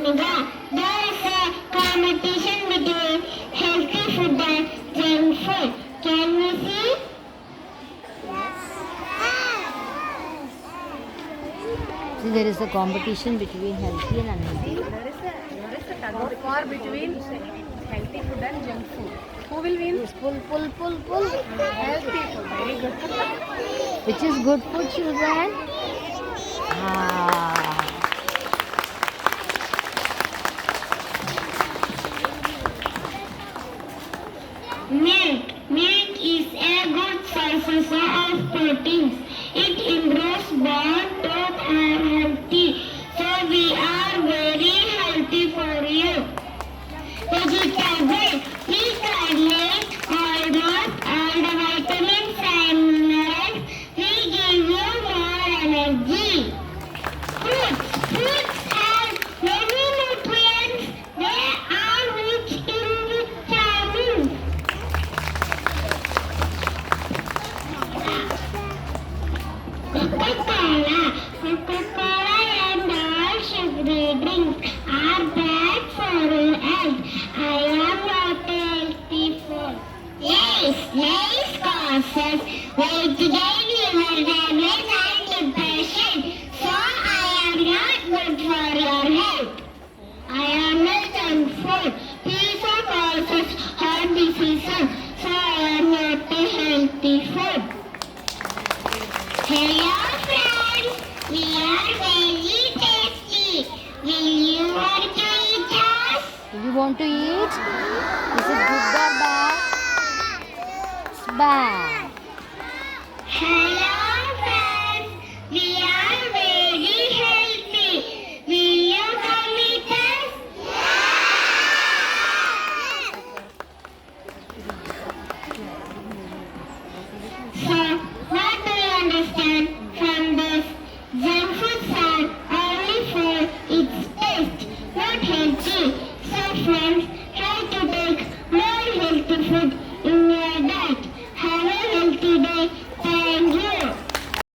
Niga, there is a competition between healthy food and junk food. Can we see? So there is a competition between healthy and unhealthy. There is a tug of war between healthy food and junk food. Who will win? Yes, pull. Healthy food. Very good. Which is good for children? Milk. Milk is a good source of proteins. It improves bone, tooth and healthy. So we are very healthy for you. Vegetable. We contain almost all the vitamins and minerals. We give you more energy. Fruits. Fruits have many nutrients. They are rich in vitamins. Coca-Cola and all sugary drinks are bad for your health. I am not healthy food. Yes, causes weight gain, liver damage and depression. So I am not good for your health. I am a junk food. Pizza causes heart diseases. So I am not a healthy food. Hello friends, we are very tasty. Will you want to eat us? Do you want to eat? Is it good or bad? It's bad. Hello friends, we are very healthy. Will you come with us? So, what do you understand from this? Junk foods are only for its taste, not healthy. So friends, try to take more healthy food